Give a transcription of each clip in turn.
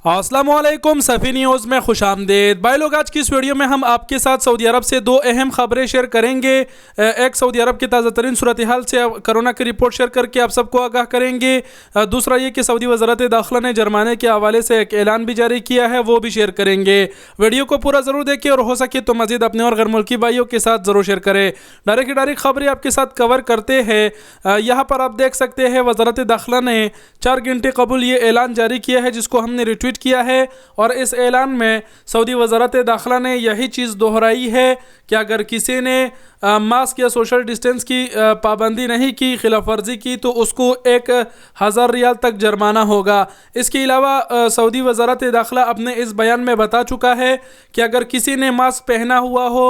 अस्सलामुअलैकुम सफ़ी न्यूज़ में खुश आमदीद। भाई लोग, आज की इस वीडियो में हम आपके साथ सऊदी अरब से दो अहम खबरें शेयर करेंगे। एक सऊदी अरब की ताज़ा तरीन सूरत हाल से कोरोना की रिपोर्ट शेयर करके आप सबको आगाह करेंगे। दूसरा ये कि सऊदी वज़ारत दाखिला ने जुर्माने के हवाले से एक ऐलान भी जारी किया है, वो भी शेयर करेंगे। वीडियो को पूरा ज़रूर देखें और हो सके तो मज़ीद अपने और गैर मुल्की भाइयों के साथ ज़रूर शेयर करें। डायरेक्ट खबरें आपके साथ कवर करते हैं। यहाँ पर आप देख सकते हैं वज़ारत दाखिला ने 4 घंटे कबल ये ऐलान जारी किया है, जिसको हमने रिट्वीट किया है। और इस ऐलान में सऊदी वज़ारत दाखिला ने यही चीज़ दोहराई है कि अगर किसी ने मास्क या सोशल डिस्टेंस की पाबंदी नहीं की, खिलाफ वर्जी की, तो उसको 1000 रियाल तक जुर्माना होगा। इसके अलावा सऊदी वज़ारत दाखिला अपने इस बयान में बता चुका है कि अगर किसी ने मास्क पहना हुआ हो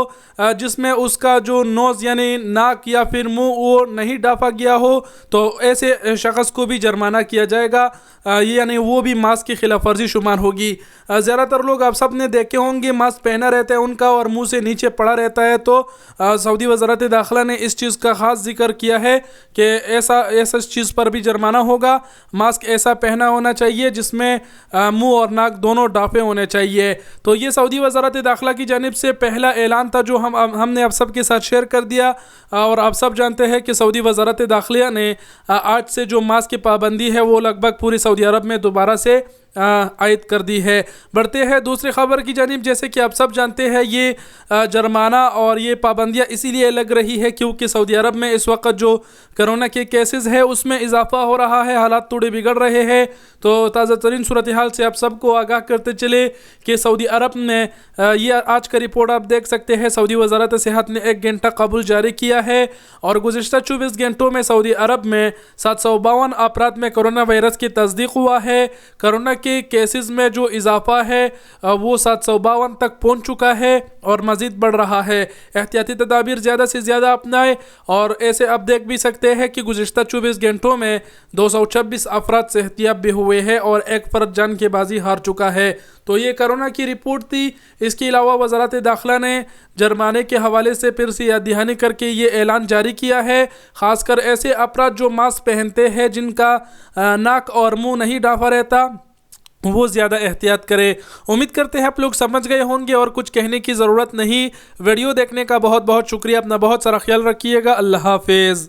जिसमें उसका जो नोज़ यानी नाक या फिर मुंह वो नहीं ढांपा गया हो, तो ऐसे शख्स को भी जुर्माना किया जाएगा, यानी वो भी मास्क की खिलाफ वर्जी शुमार होगी। ज़्यादातर लोग आप सब ने देखे होंगे मास्क पहना रहता है उनका और मुंह से नीचे पड़ा रहता है, तो सऊदी वज़ारत दाखिला ने इस चीज़ का ख़ास जिक्र किया है कि ऐसा चीज़ पर भी जुर्माना होगा। मास्क ऐसा पहना होना चाहिए जिसमें मुंह और नाक दोनों ढांपे होने चाहिए। तो ये सऊदी वज़ारत दाखिला की जानिब से पहला ऐलान था जो हमने आप सब के साथ शेयर कर दिया। और आप सब जानते हैं कि सऊदी वज़ारत दाखिला ने आज से जो मास्क की पाबंदी है वो लगभग पूरी सऊदी अरब में दोबारा से आयद कर दी है। बढ़ते हैं दूसरी खबर की जानिब। जैसे कि आप सब जानते हैं ये जुर्माना और ये पाबंदियाँ इसीलिए लग रही है क्योंकि सऊदी अरब में इस वक्त जो कोरोना के केसेस है उसमें इजाफा हो रहा है, हालात थोड़े बिगड़ रहे हैं। तो ताज़ा तरीन सूरत हाल से आप सबको आगाह करते चले कि सऊदी अरब में ये आज का रिपोर्ट आप देख सकते हैं। सऊदी वज़ारत सेहत ने 1 घंटा कबूल जारी किया है और गुज़िश्ता 24 घंटों में सऊदी अरब में 752 अफराद में कोरोना वायरस की तस्दीक हुआ है। कोरोना के केसेस में जो इजाफा है वो 752 तक पहुंच चुका है और मज़ीद बढ़ रहा है। एहतियाती तदाबीर ज़्यादा से ज़्यादा अपनाएं। और ऐसे आप देख भी सकते हैं कि गुज़िश्ता 24 घंटों में 226 अफराद सेहतियाब भी हुए हैं और एक फ़र्द जान की बाजी हार चुका है। तो ये कोरोना की रिपोर्ट थी। इसके अलावा वज़ारत दाखिला ने जुर्माने के हवाले से फिर से याद दहानी करके ये ऐलान जारी किया है। ख़ासकर ऐसे अफराद जो मास्क पहनते हैं जिनका नाक और मुंह नहीं ढांपा रहता, वो ज़्यादा एहतियात करें। उम्मीद करते हैं आप लोग समझ गए होंगे और कुछ कहने की ज़रूरत नहीं। वीडियो देखने का बहुत बहुत शुक्रिया। अपना बहुत सारा ख्याल रखिएगा। अल्लाह हाफिज़।